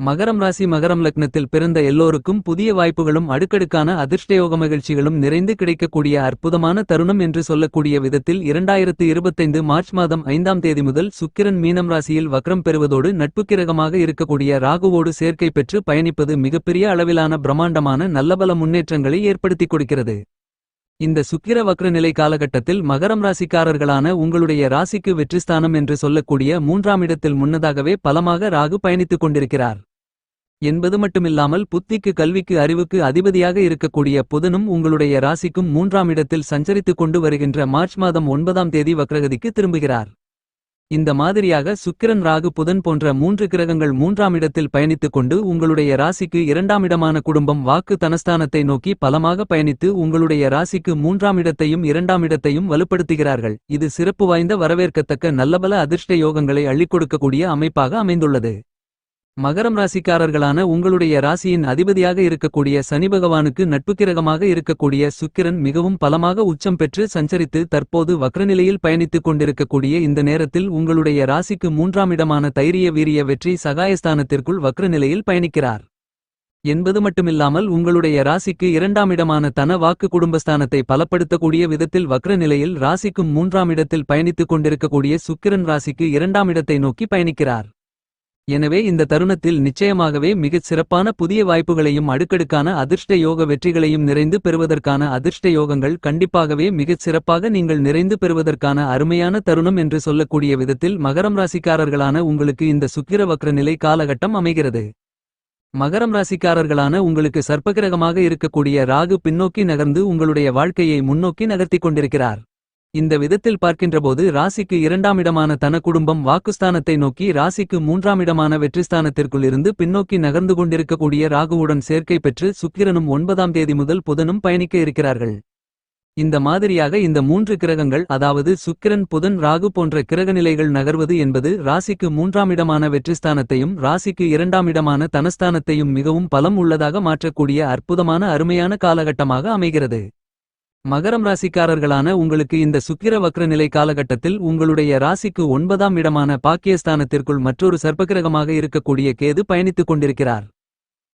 மகரம் ராசி மகரம் லக்னத்தில் பிறந்த எல்லோருக்கும் புதிய வாய்ப்புகளும் அடுக்கடுக்கான அதிர்ஷ்டயோக மகிழ்ச்சிகளும் நிறைந்து கிடைக்கக்கூடிய அற்புதமான தருணம் என்று சொல்லக்கூடிய விதத்தில் 2025 மார்ச் மாதம் 5ஆம் தேதி முதல் சுக்கிரன் மீனம் ராசியில் வக்ரம் பெறுவதோடு நட்புக்கிரகமாக இருக்கக்கூடிய ராகுவோடு சேர்க்கை பெற்று பயணிப்பது மிகப்பெரிய அளவிலான பிரம்மாண்டமான நல்லபல முன்னேற்றங்களை ஏற்படுத்திக் கொடுக்கிறது. இந்த சுக்கிர வக்ர நிலை காலகட்டத்தில் மகரம் ராசிக்காரர்களான உங்களுடைய ராசிக்கு வெற்றிஸ்தானம் என்று சொல்லக்கூடிய 3ஆம் இடத்தில் முன்னதாகவே பலமாக ராகு பயணித்துக் கொண்டிருக்கிறார் என்பது மட்டுமில்லாமல் புத்திக்கு கல்விக்கு அறிவுக்கு அதிபதியாக இருக்கக்கூடிய புதனும் உங்களுடைய ராசிக்கும் 3ஆம் இடத்தில் சஞ்சரித்துக் கொண்டு வருகின்ற மார்ச் மாதம் 9ஆம் தேதி வக்ரகதிக்கு திரும்புகிறார். இந்த மாதிரியாக சுக்கிரன் ராகு புதன் போன்ற 3 கிரகங்கள் 3ஆம் இடத்தில் பயணித்துக் கொண்டு உங்களுடைய ராசிக்கு 2ஆம் இடமான குடும்பம் வாக்கு தனஸ்தானத்தை நோக்கி பலமாக பயணித்து உங்களுடைய ராசிக்கு 3ஆம் இடத்தையும் 2ஆம் இடத்தையும் வலுப்படுத்துகிறார்கள். இது சிறப்பு வாய்ந்த வரவேற்கத்தக்க நல்லபல அதிர்ஷ்ட யோகங்களை அள்ளிக் கொடுக்கக்கூடிய அமைப்பாக அமைந்துள்ளது. மகரம் ராசிக்காரர்களான உங்களுடைய ராசியின் அதிபதியாக இருக்கக்கூடிய சனி பகவானுக்கு நட்புக்கிரகமாக இருக்கக்கூடிய சுக்கிரன் மிகவும் பலமாக உச்சம் பெற்று சஞ்சரித்து தற்போது வக்ரநிலையில் பயணித்துக் கொண்டிருக்கக்கூடிய இந்த நேரத்தில் உங்களுடைய ராசிக்கு 3ஆம் இடமான தைரிய வீரிய வெற்றி சகாயஸ்தானத்திற்குள் வக்ரநிலையில் பயணிக்கிறார் என்பது மட்டுமில்லாமல் உங்களுடைய ராசிக்கு 2ஆம் இடமான தன வாக்கு குடும்பஸ்தானத்தை பலப்படுத்தக்கூடிய விதத்தில் வக்ர நிலையில் ராசிக்கும் 3ஆம் இடத்தில் பயணித்துக் கொண்டிருக்கக்கூடிய சுக்கிரன் ராசிக்கு 2ஆம் இடத்தை நோக்கி பயணிக்கிறார். எனவே இந்த தருணத்தில் நிச்சயமாகவே மிகச் சிறப்பான புதிய வாய்ப்புகளையும் அடுக்கடுக்கான அதிர்ஷ்ட யோக வெற்றிகளையும் நிறைந்து பெறுவதற்கான அதிர்ஷ்ட யோகங்கள் கண்டிப்பாகவே மிகச் சிறப்பாக நீங்கள் நிறைந்து பெறுவதற்கான அருமையான தருணம் என்று சொல்லக்கூடிய விதத்தில் மகரம் ராசிக்காரர்களான உங்களுக்கு இந்த சுக்கிர வக்ர நிலை காலகட்டம் அமைகிறது. மகரம் ராசிக்காரர்களான உங்களுக்கு சர்ப்பகிரகமாக இருக்கக்கூடிய ராகு பின்னோக்கி நகர்ந்து உங்களுடைய வாழ்க்கையை முன்னோக்கி நகர்த்திக் கொண்டிருக்கிறார். இந்த விதத்தில் பார்க்கின்றபோது ராசிக்கு 2ஆம் இடமான தன குடும்பம் வாக்குஸ்தானத்தை நோக்கி ராசிக்கு 3ஆம் இடமான வெற்றிஸ்தானத்திற்குள் இருந்து பின்னோக்கி நகர்ந்து கொண்டிருக்கக்கூடிய ராகுவுடன் சேர்க்கை பெற்று சுக்கிரனும் 9ஆம் தேதி முதல் புதனும் பயணிக்க இருக்கிறார்கள். இந்த மாதிரியாக இந்த 3 கிரகங்கள் அதாவது சுக்கிரன் புதன் ராகு போன்ற கிரகநிலைகள் நகர்வது என்பது ராசிக்கு 3ஆம் இடமான வெற்றிஸ்தானத்தையும் ராசிக்கு 2ஆம் இடமான தனஸ்தானத்தையும் மிகவும் பலம் உள்ளதாக மாற்றக்கூடிய அற்புதமான அருமையான காலகட்டமாக அமைகிறது. மகரம் ராசிக்காரர்களான உங்களுக்கு இந்த சுக்கிர வக்ர நிலை காலகட்டத்தில் உங்களுடைய ராசிக்கு 9ஆம் இடமான பாக்கியஸ்தானத்திற்குள் மற்றொரு சர்ப்பகிரகமாக இருக்கக்கூடிய கேது பயணித்துக் கொண்டிருக்கிறார்.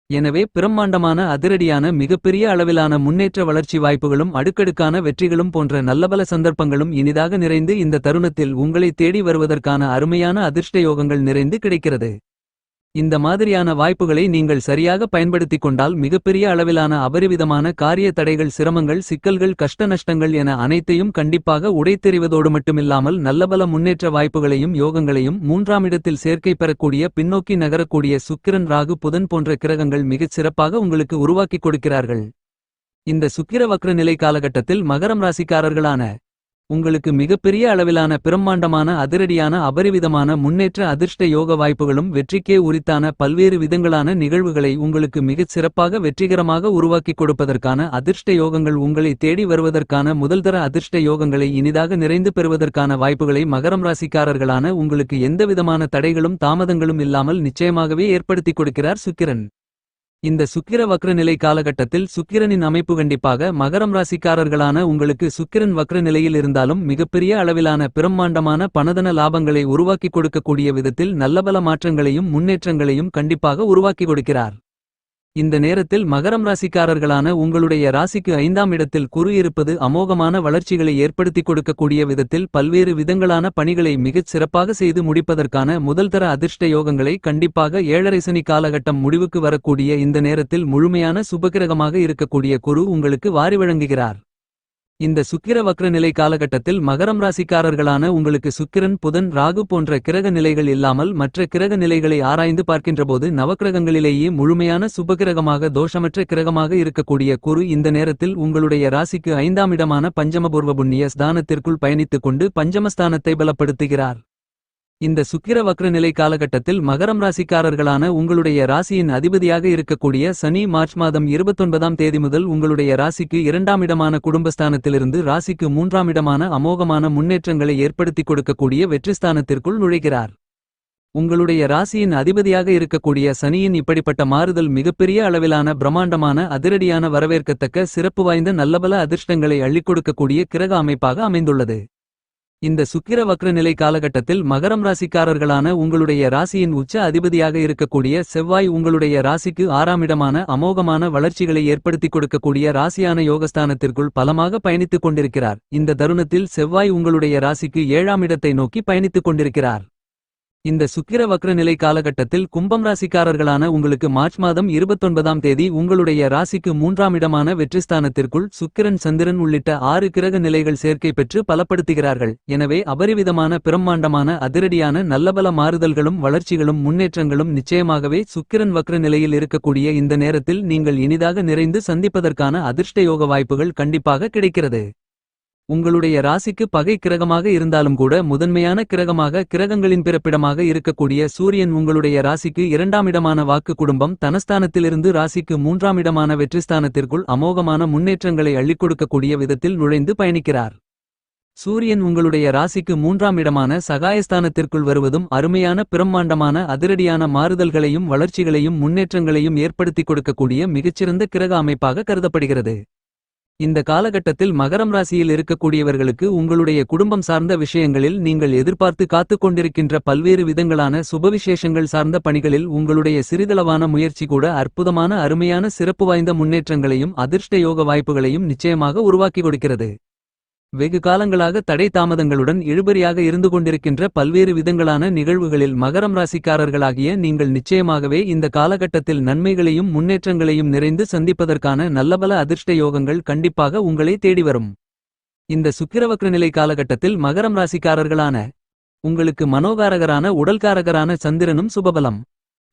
எனவே பிரம்மாண்டமான அதிரடியான மிகப்பெரிய அளவிலான முன்னேற்ற வளர்ச்சி வாய்ப்புகளும் அடுக்கடுக்கான வெற்றிகளும் போன்ற நல்லபல சந்தர்ப்பங்களும் இனிதாக நிறைந்து இந்த தருணத்தில் உங்களை தேடி வருவதற்கான அருமையான அதிர்ஷ்ட யோகங்கள் நிறைந்து கிடைக்கிறது. இந்த மாதிரியான வாய்ப்புகளை நீங்கள் சரியாக பயன்படுத்திக் கொண்டால் மிகப்பெரிய அளவிலான அபரிவிதமான காரிய தடைகள் சிரமங்கள் சிக்கல்கள் கஷ்ட நஷ்டங்கள் என அனைத்தையும் கண்டிப்பாக உடைத்தெறிவதோடு மட்டுமில்லாமல் நல்லபல முன்னேற்ற வாய்ப்புகளையும் யோகங்களையும் 3ஆம் இடத்தில் சேர்க்கை பெறக்கூடிய பின்னோக்கி நகரக்கூடிய சுக்கிரன் ராகு புதன் போன்ற கிரகங்கள் மிகச் சிறப்பாக உங்களுக்கு உருவாக்கிக் கொடுக்கிறார்கள். இந்த சுக்கிர வக்ர நிலை காலகட்டத்தில் மகரம் ராசிக்காரர்களான உங்களுக்கு மிகப்பெரிய அளவிலான பிரம்மாண்டமான அதிரடியான அபரிவிதமான முன்னேற்ற அதிர்ஷ்ட யோக வாய்ப்புகளும் வெற்றிக்கே உரித்தான பல்வேறு விதங்களான நிகழ்வுகளை உங்களுக்கு மிகச் சிறப்பாக வெற்றிகரமாக உருவாக்கிக் கொடுப்பதற்கான அதிர்ஷ்ட யோகங்கள் உங்களை தேடி வருவதற்கான முதல்தர அதிர்ஷ்ட யோகங்களை இனிதாக நிறைந்து பெறுவதற்கான வாய்ப்புகளை மகரம் ராசிக்காரர்களான உங்களுக்கு எந்தவிதமான தடைகளும் தாமதங்களும் இல்லாமல் நிச்சயமாகவே ஏற்படுத்திக் கொடுக்கிறார் சுக்கிரன். இந்த சுக்கிர வக்ர நிலை காலகட்டத்தில் சுக்கிரனின் அமைப்பு கண்டிப்பாக மகரம் ராசிக்காரர்களான உங்களுக்கு சுக்கிரன் வக்ர நிலையில் இருந்தாலும் மிகப்பெரிய அளவிலான பிரம்மாண்டமான பணதன லாபங்களை உருவாக்கிக் கொடுக்கக்கூடிய விதத்தில் நல்லபல மாற்றங்களையும் முன்னேற்றங்களையும் கண்டிப்பாக உருவாக்கிக் கொடுக்கிறார். இந்த நேரத்தில் மகரம் ராசிக்காரர்களான உங்களுடைய ராசிக்கு 5ஆம் இடத்தில் குரு இருப்பது அமோகமான வளர்ச்சிகளை ஏற்படுத்திக் கொடுக்கக்கூடிய விதத்தில் பல்வேறு விதங்களான பணிகளை மிகச் சிறப்பாக செய்து முடிப்பதற்கான முதல்தர அதிர்ஷ்ட யோகங்களை கண்டிப்பாக 7.5 சனி காலகட்டம் முடிவுக்கு வரக்கூடிய இந்த நேரத்தில் முழுமையான சுபகிரகமாக இருக்கக்கூடிய குரு உங்களுக்கு வாரி வழங்குகிறார். இந்த சுக்கிர வக்ர நிலை காலகட்டத்தில் மகரம் ராசிக்காரர்களான உங்களுக்கு சுக்கிரன் புதன் ராகு போன்ற கிரக நிலைகள் இல்லாமல் மற்ற கிரக நிலைகளை ஆராய்ந்து பார்க்கின்றபோது நவக்கிரகங்களிலேயே முழுமையான சுபகிரகமாக தோஷமற்ற கிரகமாக இருக்கக்கூடிய குரு இந்த நேரத்தில் உங்களுடைய ராசிக்கு 5ஆம் இடமான பஞ்சமபூர்வ புண்ணிய ஸ்தானத்திற்குள் பயணித்துக் கொண்டு பஞ்சமஸ்தானத்தை பலப்படுத்துகிறார். இந்த சுக்கிர வக்ர நிலை காலகட்டத்தில் மகரம் ராசிக்காரர்களான உங்களுடைய ராசியின் அதிபதியாக இருக்கக்கூடிய சனி மார்ச் மாதம் 29ஆம் தேதி முதல் உங்களுடைய ராசிக்கு 2ஆம் இடமான குடும்பஸ்தானத்திலிருந்து ராசிக்கு 3ஆம் இடமான அமோகமான முன்னேற்றங்களை ஏற்படுத்திக் கொடுக்கக்கூடிய வெற்றிஸ்தானத்திற்குள் நுழைகிறார். உங்களுடைய ராசியின் அதிபதியாக இருக்கக்கூடிய சனியின் இப்படிப்பட்ட மாறுதல் மிகப்பெரிய அளவிலான பிரம்மாண்டமான அதிரடியான வரவேற்கத்தக்க சிறப்பு வாய்ந்த நல்லபல அதிர்ஷ்டங்களை அள்ளிக் கொடுக்கக்கூடிய கிரக அமைப்பாக அமைந்துள்ளது. இந்த சுக்கிர வக்ரநிலை காலகட்டத்தில் மகரம் ராசிக்காரர்களான உங்களுடைய ராசியின் உச்ச அதிபதியாக இருக்கக்கூடிய செவ்வாய் உங்களுடைய ராசிக்கு 6ஆம் இடமான அமோகமான வளர்ச்சிகளை ஏற்படுத்திக் கொடுக்கக்கூடிய ராசியான யோகஸ்தானத்திற்குள் பலமாக பயணித்துக் கொண்டிருக்கிறார். இந்த தருணத்தில் செவ்வாய் உங்களுடைய ராசிக்கு 7ஆம் இடத்தை நோக்கி பயணித்துக் கொண்டிருக்கிறார். இந்த சுக்கிர வக்ரநிலை காலகட்டத்தில் கும்பம் ராசிக்காரர்களான உங்களுக்கு மார்ச் மாதம் 29ஆம் தேதி உங்களுடைய ராசிக்கு 3ஆம் இடமான வெற்றிஸ்தானத்திற்குள் சுக்கிரன் சந்திரன் உள்ளிட்ட 6 கிரக நிலைகள் சேர்க்கை பெற்று பலப்படுத்துகிறார்கள். எனவே அபரிவிதமான பிரம்மாண்டமான அதிரடியான நல்லபல மாறுதல்களும் வளர்ச்சிகளும் முன்னேற்றங்களும் நிச்சயமாகவே சுக்கிரன் வக்ர நிலையில் இருக்கக்கூடிய இந்த நேரத்தில் நீங்கள் இனிதாக நிறைந்து சந்திப்பதற்கான அதிர்ஷ்டயோக வாய்ப்புகள் கண்டிப்பாக கிடைக்கிறது. உங்களுடைய ராசிக்கு பகை கிரகமாக இருந்தாலும் கூட முதன்மையான கிரகமாக கிரகங்களின் பிறப்பிடமாக இருக்கக்கூடிய சூரியன் உங்களுடைய ராசிக்கு 2ஆம் இடமான வாக்கு குடும்பம் தனஸ்தானத்திலிருந்து ராசிக்கு 3ஆம் இடமான வெற்றிஸ்தானத்திற்குள் அமோகமான முன்னேற்றங்களை அள்ளிக் கொடுக்கக்கூடிய விதத்தில் நுழைந்து பயணிக்கிறார். சூரியன் உங்களுடைய ராசிக்கு 3ஆம் இடமான சகாயஸ்தானத்திற்குள் வருவதும் அருமையான பிரம்மாண்டமான அதிரடியான மாறுதல்களையும் வளர்ச்சிகளையும் முன்னேற்றங்களையும் ஏற்படுத்திக் கொடுக்கக்கூடிய மிகச்சிறந்த கிரக அமைப்பாக கருதப்படுகிறது. இந்த காலகட்டத்தில் மகரம் ராசியில் இருக்கக்கூடியவர்களுக்கு உங்களுடைய குடும்பம் சார்ந்த விஷயங்களில் நீங்கள் எதிர்பார்த்து காத்துக் கொண்டிருக்கின்ற பல்வேறு விதங்களான சுபவிசேஷங்கள் சார்ந்த பணிகளில் உங்களுடைய சிறிதளவான முயற்சி கூட அற்புதமான அருமையான சிறப்பு வாய்ந்த முன்னேற்றங்களையும் அதிர்ஷ்ட யோக வாய்ப்புகளையும் நிச்சயமாக உருவாக்கி கொடுக்கிறது. வெகு காலங்களாக தடை தாமதங்களுடன் இழுபறியாக இருந்து கொண்டிருக்கின்ற பல்வேறு விதங்களான நிகழ்வுகளில் மகரம் ராசிக்காரர்களாகிய நீங்கள் நிச்சயமாகவே இந்த காலகட்டத்தில் நன்மைகளையும் முன்னேற்றங்களையும் நிறைந்து சந்திப்பதற்கான நல்லபல அதிர்ஷ்ட யோகங்கள் கண்டிப்பாக உங்களை தேடி வரும். இந்த சுக்கிரவக்ரநிலை காலகட்டத்தில் மகரம் ராசிக்காரர்களான உங்களுக்கு மனோகாரகரான உடல்காரகரான சந்திரனும் சுபபலம்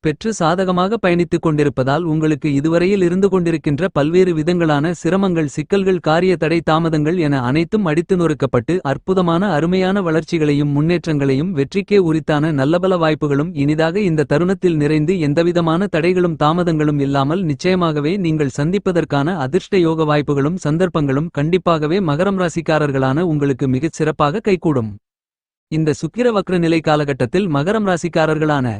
பெற்று சாதகமாக பயணித்துக் கொண்டிருப்பதால் உங்களுக்கு இதுவரையில் இருந்து கொண்டிருக்கின்ற பல்வேறு விதங்களான சிரமங்கள் சிக்கல்கள் காரிய தடை தாமதங்கள் என அனைத்தும் அடித்து நொறுக்கப்பட்டு அற்புதமான அருமையான வளர்ச்சிகளையும் முன்னேற்றங்களையும் வெற்றிக்கே உரித்தான நல்லபல வாய்ப்புகளும் இனிதாக இந்த தருணத்தில் நிறைந்து எந்தவிதமான தடைகளும் தாமதங்களும் இல்லாமல் நிச்சயமாகவே நீங்கள் சந்திப்பதற்கான அதிர்ஷ்ட யோக வாய்ப்புகளும் சந்தர்ப்பங்களும் கண்டிப்பாகவே மகரம் ராசிக்காரர்களான உங்களுக்கு மிகச் சிறப்பாக கைகூடும். இந்த சுக்கிர வக்ர நிலை காலகட்டத்தில் மகரம் ராசிக்காரர்களான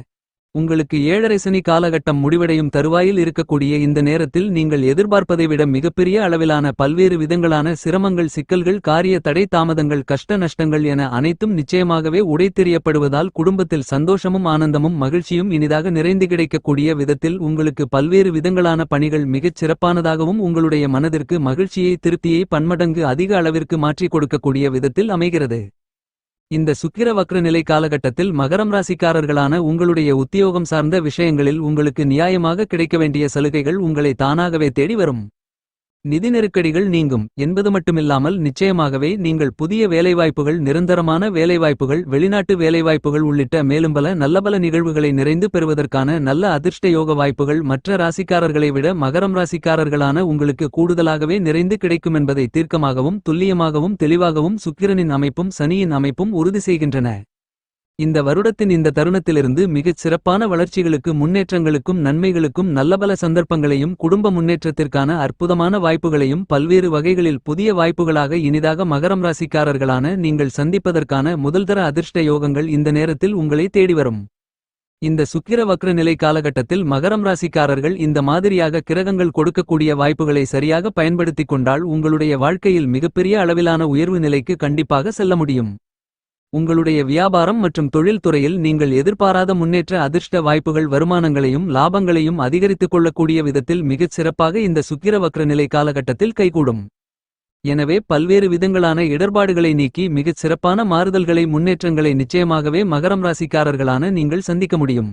உங்களுக்கு 7.5 சனி காலகட்டம் முடிவடையும் தருவாயில் இருக்கக்கூடிய இந்த நேரத்தில் நீங்கள் எதிர்பார்ப்பதை விட மிகப்பெரிய அளவிலான பல்வேறு விதங்களான சிரமங்கள் சிக்கல்கள் காரிய தடை தாமதங்கள் கஷ்ட நஷ்டங்கள் என அனைத்தும் நிச்சயமாகவே உடைத்தெறியப்படுவதால் குடும்பத்தில் சந்தோஷமும் ஆனந்தமும் மகிழ்ச்சியும் இனிதாக நிறைந்து கிடைக்கக்கூடிய விதத்தில் உங்களுக்கு பல்வேறு விதங்களான பணிகள் மிகச் சிறப்பானதாகவும் உங்களுடைய மனதிற்கு மகிழ்ச்சியை திருப்தியை பன்மடங்கு அதிக அளவிற்கு மாற்றிக் கொடுக்கக்கூடிய விதத்தில் அமைகிறது. இந்த சுக்கிர வக்ர நிலை காலகட்டத்தில் மகரம் ராசிக்காரர்களான உங்களுடைய உத்தியோகம் சார்ந்த விஷயங்களில் உங்களுக்கு நியாயமாக கிடைக்க வேண்டிய சலுகைகள் உங்களை தானாகவே தேடி வரும். நிதி நெருக்கடிகள் நீங்கும் என்பது மட்டுமில்லாமல் நிச்சயமாகவே நீங்கள் புதிய வேலைவாய்ப்புகள் நிரந்தரமான வேலைவாய்ப்புகள் வெளிநாட்டு வேலைவாய்ப்புகள் உள்ளிட்ட மேலும் பல நல்லபல நிகழ்வுகளை நிறைந்து பெறுவதற்கான நல்ல அதிர்ஷ்ட யோக வாய்ப்புகள் மற்ற ராசிக்காரர்களை விட மகரம் ராசிக்காரர்களான உங்களுக்கு கூடுதலாகவே நிறைந்து கிடைக்கும் என்பதை தீர்க்கமாகவும் துல்லியமாகவும் தெளிவாகவும் சுக்கிரனின் அமைப்பும் சனியின் அமைப்பும் உறுதி செய்கின்றன. இந்த வருடத்தின் இந்த தருணத்திலிருந்து மிகச் சிறப்பான வளர்ச்சிகளுக்கு முன்னேற்றங்களுக்கும் நன்மைகளுக்கும் நல்லபல சந்தர்ப்பங்களையும் குடும்ப முன்னேற்றத்திற்கான அற்புதமான வாய்ப்புகளையும் பல்வேறு வகைகளில் புதிய வாய்ப்புகளாக இனிதாக மகரம் ராசிக்காரர்களான நீங்கள் சந்திப்பதற்கான முதல்தர அதிர்ஷ்ட யோகங்கள் இந்த நேரத்தில் உங்களை தேடி வரும். இந்த சுக்கிர வக்ர நிலை காலகட்டத்தில் மகரம் ராசிக்காரர்கள் இந்த மாதிரியாக கிரகங்கள் கொடுக்கக்கூடிய வாய்ப்புகளை சரியாக பயன்படுத்திக் கொண்டால் உங்களுடைய வாழ்க்கையில் மிகப்பெரிய அளவிலான உயர்வு நிலைக்கு கண்டிப்பாக செல்ல முடியும். உங்களுடைய வியாபாரம் மற்றும் தொழில் துறையில் நீங்கள் எதிர்பாராத முன்னேற்ற அதிர்ஷ்ட வாய்ப்புகள் வருமானங்களையும் லாபங்களையும் அதிகரித்துக் கொள்ளக்கூடிய விதத்தில் மிகச் சிறப்பாக இந்த சுக்கிர வக்ர நிலை காலகட்டத்தில் கைகூடும். எனவே பல்வேறு விதங்களான இடர்பாடுகளை நீக்கி மிகச் சிறப்பான மாறுதல்களை முன்னேற்றங்களை நிச்சயமாகவே மகரம் ராசிக்காரர்களான நீங்கள் சந்திக்க முடியும்.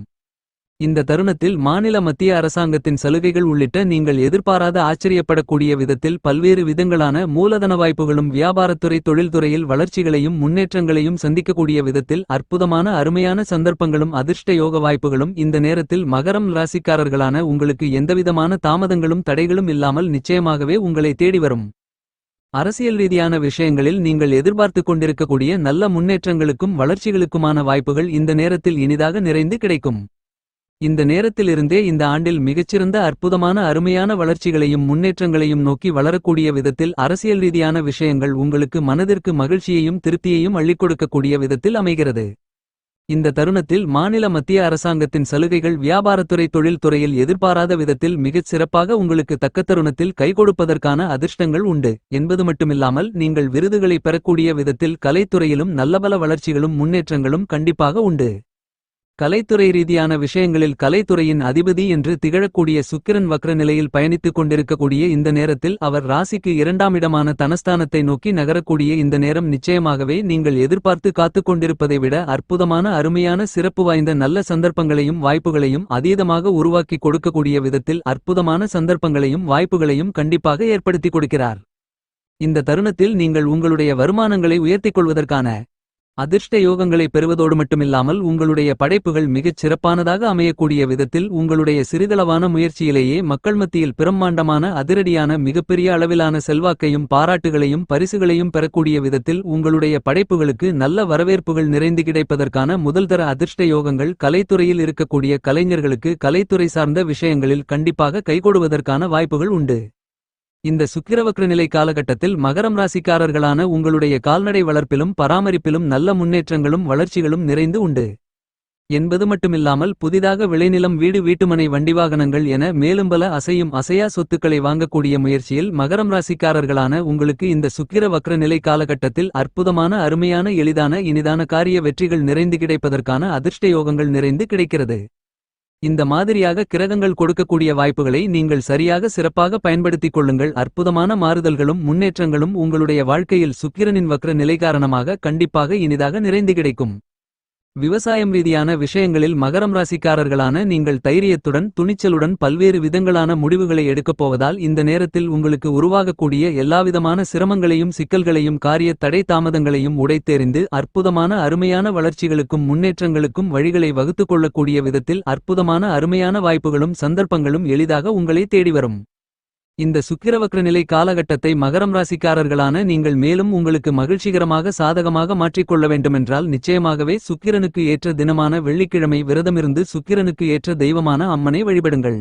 இந்த தருணத்தில் மாநில மத்திய அரசாங்கத்தின் சலுகைகள் உள்ளிட்ட நீங்கள் எதிர்பாராத ஆச்சரியப்படக்கூடிய விதத்தில் பல்வேறு விதங்களான மூலதன வாய்ப்புகளும் வியாபாரத்துறை தொழில்துறையில் வளர்ச்சிகளையும் முன்னேற்றங்களையும் சந்திக்கக்கூடிய விதத்தில் அற்புதமான அருமையான சந்தர்ப்பங்களும் அதிர்ஷ்ட யோக வாய்ப்புகளும் இந்த நேரத்தில் மகரம் ராசிக்காரர்களான உங்களுக்கு எந்தவிதமான தாமதங்களும் தடைகளும் இல்லாமல் நிச்சயமாகவே உங்களை தேடி வரும். அரசியல் ரீதியான விஷயங்களில் நீங்கள் எதிர்பார்த்துக் கொண்டிருக்கக்கூடிய நல்ல முன்னேற்றங்களுக்கும் வளர்ச்சிகளுக்குமான வாய்ப்புகள் இந்த நேரத்தில் இனிதாக நிறைந்து கிடைக்கும். இந்த நேரத்திலிருந்தே இந்த ஆண்டில் மிகச்சிறந்த அற்புதமான அருமையான வளர்ச்சிகளையும் முன்னேற்றங்களையும் நோக்கி வளரக்கூடிய விதத்தில் அரசியல் ரீதியான விஷயங்கள் உங்களுக்கு மனதிற்கு மகிழ்ச்சியையும் திருப்தியையும் அள்ளிக் கொடுக்கக்கூடிய விதத்தில் அமைகிறது. இந்த தருணத்தில் மாநில மத்திய அரசாங்கத்தின் சலுகைகள் வியாபாரத்துறை தொழில் துறையில் எதிர்பாராத விதத்தில் மிகச் சிறப்பாக உங்களுக்கு தக்க தருணத்தில் கைகொடுப்பதற்கான அதிர்ஷ்டங்கள் உண்டு என்பது மட்டுமில்லாமல் நீங்கள் விருதுகளை பெறக்கூடிய விதத்தில் கலைத்துறையிலும் நல்லபல வளர்ச்சிகளும் முன்னேற்றங்களும் கண்டிப்பாக உண்டு. கலைத்துறை ரீதியான விஷயங்களில் கலைத்துறையின் அதிபதி என்று திகழக்கூடிய சுக்கிரன் வக்ர நிலையில் பயணித்துக் கொண்டிருக்கக்கூடிய இந்த நேரத்தில் அவர் ராசிக்கு 2ஆம் இடமான தனஸ்தானத்தை நோக்கி நகரக்கூடிய இந்த நேரம் நிச்சயமாகவே நீங்கள் எதிர்பார்த்து காத்துக் கொண்டிருப்பதை விட அற்புதமான அருமையான சிறப்பு வாய்ந்த நல்ல சந்தர்ப்பங்களையும் வாய்ப்புகளையும் அதீதமாக உருவாக்கி கொடுக்கக்கூடிய விதத்தில் அற்புதமான சந்தர்ப்பங்களையும் வாய்ப்புகளையும் கண்டிப்பாக ஏற்படுத்தி கொடுக்கிறார். இந்த தருணத்தில் நீங்கள் உங்களுடைய வருமானங்களை உயர்த்திக் கொள்வதற்கான அதிர்ஷ்ட யோகங்களை பெறுவதோடு மட்டுமில்லாமல் உங்களுடைய படைப்புகள் மிகச் சிறப்பானதாக அமையக்கூடிய விதத்தில் உங்களுடைய சிறிதளவான முயற்சியிலேயே மக்கள் மத்தியில் பிரம்மாண்டமான அதிரடியான மிகப்பெரிய அளவிலான செல்வாக்கையும் பாராட்டுகளையும் பரிசுகளையும் பெறக்கூடிய விதத்தில் உங்களுடைய படைப்புகளுக்கு நல்ல வரவேற்புகள் நிறைந்து கிடைப்பதற்கான முதல்தர அதிர்ஷ்ட யோகங்கள் கலைத்துறையில் இருக்கக்கூடிய கலைஞர்களுக்கு கலைத்துறை சார்ந்த விஷயங்களில் கண்டிப்பாக கைகொடுவதற்கான வாய்ப்புகள் உண்டு. இந்த சுக்கிரவக்ர நிலை காலகட்டத்தில் மகரம் ராசிக்காரர்களான உங்களுடைய கால்நடை வளர்ப்பிலும் பராமரிப்பிலும் நல்ல முன்னேற்றங்களும் வளர்ச்சிகளும் நிறைந்து உண்டு என்பது மட்டுமில்லாமல் புதிதாக விளைநிலம் வீடு வீட்டுமனை வண்டிவாகனங்கள் என மேலும் பல அசையும் அசையா சொத்துக்களை வாங்கக்கூடிய முயற்சியில் மகரம் ராசிக்காரர்களான உங்களுக்கு இந்த சுக்கிர வக்ர நிலை காலகட்டத்தில் அற்புதமான அருமையான எளிதான இனிதான காரிய வெற்றிகள் நிறைந்து கிடைப்பதற்கான அதிர்ஷ்ட யோகங்கள் நிறைந்து கிடைக்கிறது. இந்த மாதிரியாக கிரகங்கள் கொடுக்கக்கூடிய வாய்ப்புகளை நீங்கள் சரியாக சிறப்பாக பயன்படுத்திக் கொள்ளுங்கள். அற்புதமான மாறுதல்களும் முன்னேற்றங்களும் உங்களுடைய வாழ்க்கையில் சுக்கிரனின் வக்ர நிலை காரணமாக கண்டிப்பாக இனிதாக நிறைந்து கிடைக்கும். விவசாயம் ரீதியான விஷயங்களில் மகரம் ராசிக்காரர்களான நீங்கள் தைரியத்துடன் துணிச்சலுடன் பல்வேறு விதங்களான முடிவுகளை எடுக்கப் போவதால் இந்த நேரத்தில் உங்களுக்கு உருவாகக்கூடிய எல்லாவிதமான சிரமங்களையும் சிக்கல்களையும் காரிய தடை தாமதங்களையும் உடைத்தெறிந்து அற்புதமான அருமையான வளர்ச்சிகளுக்கும் முன்னேற்றங்களுக்கும் வழிகளை வகுத்துக் கொள்ளக்கூடிய விதத்தில் அற்புதமான அருமையான வாய்ப்புகளும் சந்தர்ப்பங்களும் எளிதாக உங்களை தேடிவரும். இந்த சுக்கிரவக்ர நிலை காலகட்டத்தை மகரம் ராசிக்காரர்களான நீங்கள் மேலும் உங்களுக்கு மகிழ்ச்சிகரமாக சாதகமாக மாற்றிக்கொள்ள வேண்டுமென்றால் நிச்சயமாகவே சுக்கிரனுக்கு ஏற்ற தினமான வெள்ளிக்கிழமை விரதமிருந்து சுக்கிரனுக்கு ஏற்ற தெய்வமான அம்மனை வழிபடுங்கள்.